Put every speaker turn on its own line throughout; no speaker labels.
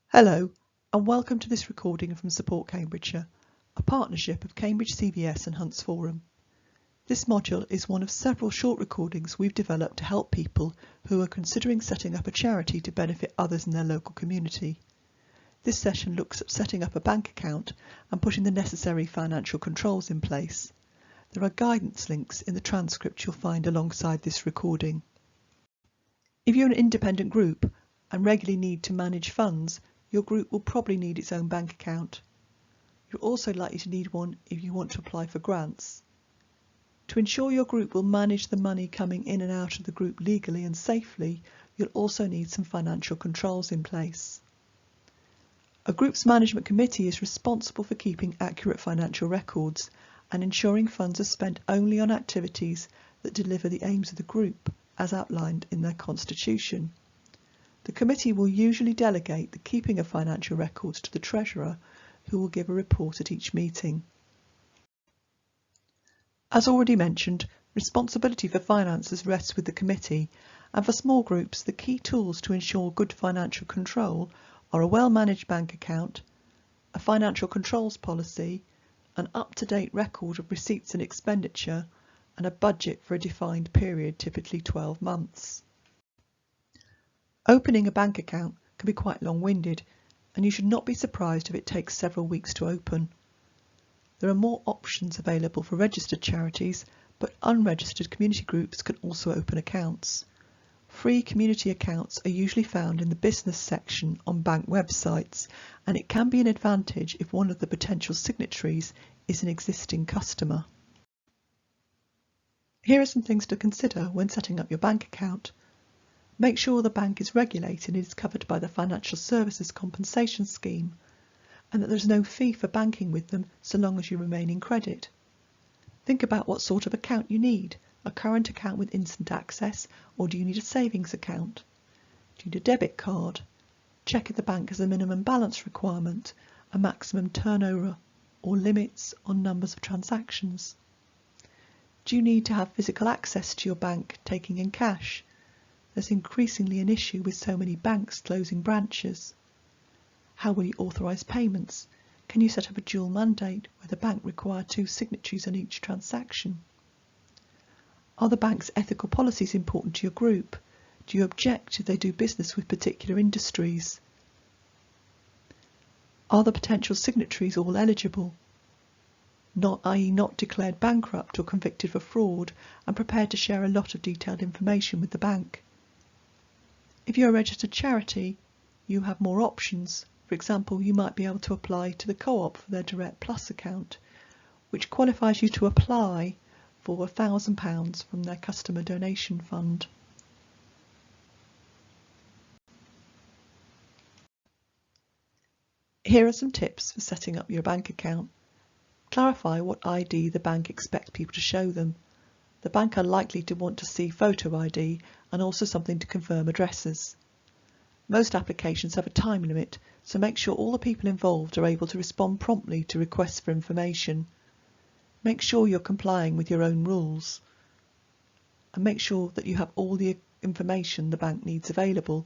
Hello, and welcome to this recording from Support Cambridgeshire, a partnership of Cambridge CVS and Hunts Forum. This module is one of several short recordings we've developed to help people who are considering setting up a charity to benefit others in their local community. This session looks at setting up a bank account and putting the necessary financial controls in place. There are guidance links in the transcript you'll find alongside this recording. If you're an independent group and regularly need to manage funds, your group will probably need its own bank account. You're also likely to need one if you want to apply for grants. To ensure your group will manage the money coming in and out of the group legally and safely, you'll also need some financial controls in place. A group's management committee is responsible for keeping accurate financial records and ensuring funds are spent only on activities that deliver the aims of the group as outlined in their constitution. The committee will usually delegate the keeping of financial records to the treasurer, who will give a report at each meeting. As already mentioned, responsibility for finances rests with the committee, and for small groups the key tools to ensure good financial control are a well-managed bank account, a financial controls policy, an up-to-date record of receipts and expenditure, and a budget for a defined period, typically 12 months. Opening a bank account can be quite long-winded, and you should not be surprised if it takes several weeks to open. There are more options available for registered charities, but unregistered community groups can also open accounts. Free community accounts are usually found in the business section on bank websites, and it can be an advantage if one of the potential signatories is an existing customer. Here are some things to consider when setting up your bank account. Make sure the bank is regulated and is covered by the Financial Services Compensation Scheme, and that there is no fee for banking with them so long as you remain in credit. Think about what sort of account you need, a current account with instant access, or do you need a savings account? Do you need a debit card? Check if the bank has a minimum balance requirement, a maximum turnover, or limits on numbers of transactions. Do you need to have physical access to your bank, taking in cash? There's increasingly an issue with so many banks closing branches. How will you authorise payments? Can you set up a dual mandate where the bank requires 2 signatories on each transaction? Are the bank's ethical policies important to your group? Do you object if they do business with particular industries? Are the potential signatories all eligible? i.e. not declared bankrupt or convicted for fraud and prepared to share a lot of detailed information with the bank? If you're a registered charity, you have more options. For example, you might be able to apply to the Co-op for their Direct Plus account, which qualifies you to apply for £1,000 from their customer donation fund. Here are some tips for setting up your bank account. Clarify what ID the bank expects people to show them. The bank are likely to want to see photo ID and also something to confirm addresses. Most applications have a time limit, so make sure all the people involved are able to respond promptly to requests for information. Make sure you're complying with your own rules. And make sure that you have all the information the bank needs available.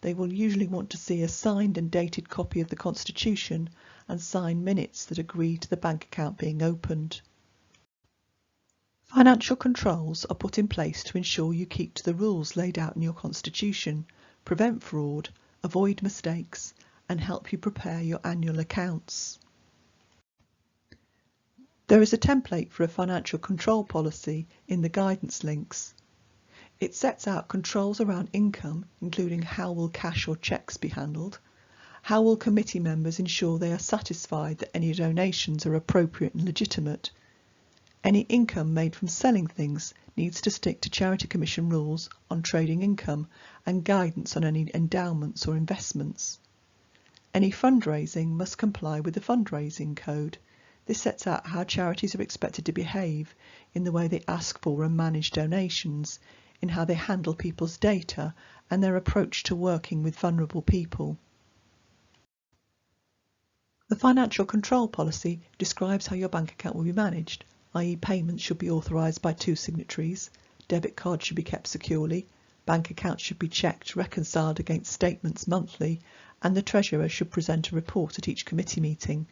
They will usually want to see a signed and dated copy of the Constitution and signed minutes that agree to the bank account being opened. Financial controls are put in place to ensure you keep to the rules laid out in your Constitution, prevent fraud, avoid mistakes, and help you prepare your annual accounts. There is a template for a financial control policy in the guidance links. It sets out controls around income, including how will cash or cheques be handled, how will committee members ensure they are satisfied that any donations are appropriate and legitimate. Any income made from selling things needs to stick to Charity Commission rules on trading income and guidance on any endowments or investments. Any fundraising must comply with the fundraising code. This sets out how charities are expected to behave in the way they ask for and manage donations, in how they handle people's data, and their approach to working with vulnerable people. The financial control policy describes how your bank account will be managed, i.e. payments should be authorised by 2 signatories, debit cards should be kept securely, Bank accounts should be checked, reconciled against statements monthly, and the Treasurer should present a report at each committee meeting.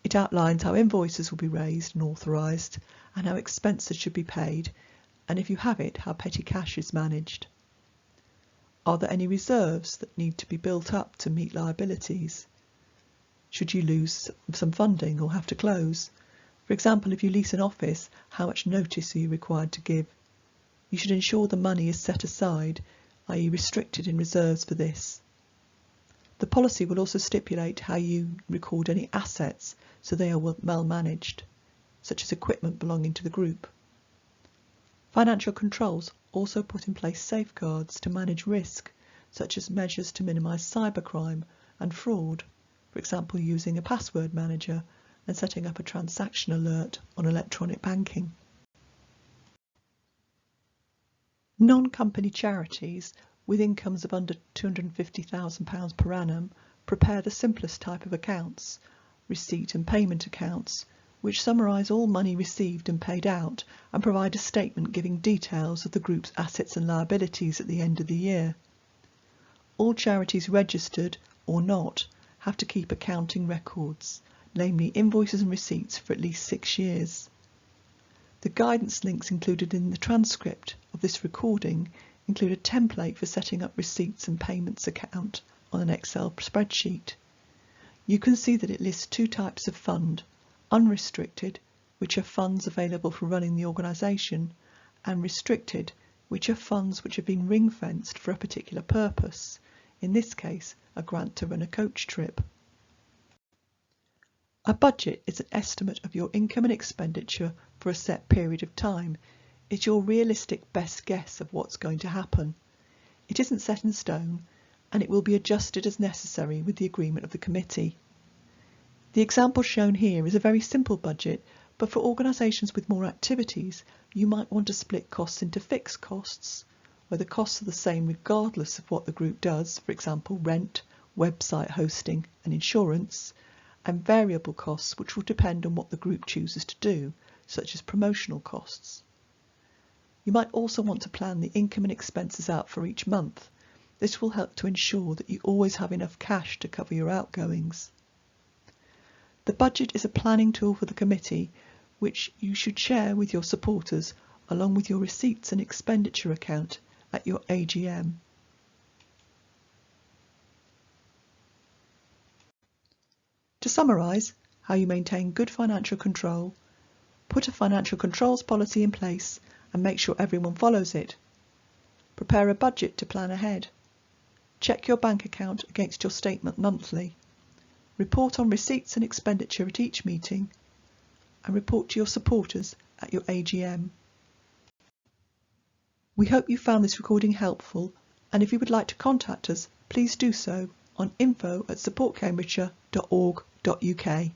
It outlines how invoices will be raised and authorised, and how expenses should be paid, and if you have it, how petty cash is managed. Are there any reserves that need to be built up to meet liabilities? Should you lose some funding or have to close? For example, if you lease an office, how much notice are you required to give? You should ensure the money is set aside, i.e. restricted in reserves for this. The policy will also stipulate how you record any assets so they are well managed, such as equipment belonging to the group. Financial controls also put in place safeguards to manage risk, such as measures to minimise cybercrime and fraud, for example using a password manager and setting up a transaction alert on electronic banking. Non-company charities with incomes of under £250,000 per annum prepare the simplest type of accounts, receipt and payment accounts, which summarise all money received and paid out and provide a statement giving details of the group's assets and liabilities at the end of the year. All charities registered or not have to keep accounting records, namely invoices and receipts, for at least 6 years. The guidance links included in the transcript of this recording include a template for setting up receipts and payments account on an Excel spreadsheet. You can see that it lists 2 types of fund: unrestricted, which are funds available for running the organisation, and restricted, which are funds which have been ring-fenced for a particular purpose, in this case a grant to run a coach trip. A budget is an estimate of your income and expenditure for a set period of time. It's your realistic best guess of what's going to happen. It isn't set in stone, and it will be adjusted as necessary with the agreement of the committee. The example shown here is a very simple budget, but for organisations with more activities, you might want to split costs into fixed costs, where the costs are the same regardless of what the group does, for example rent, website hosting and insurance, and variable costs which will depend on what the group chooses to do, such as promotional costs. You might also want to plan the income and expenses out for each month. This will help to ensure that you always have enough cash to cover your outgoings. The budget is a planning tool for the committee, which you should share with your supporters along with your receipts and expenditure account at your AGM. To summarise how you maintain good financial control, put a financial controls policy in place and make sure everyone follows it. Prepare a budget to plan ahead. Check your bank account against your statement monthly. Report on receipts and expenditure at each meeting, and report to your supporters at your AGM. We hope you found this recording helpful, and if you would like to contact us, please do so on info@supportcambridgeshire.org.uk.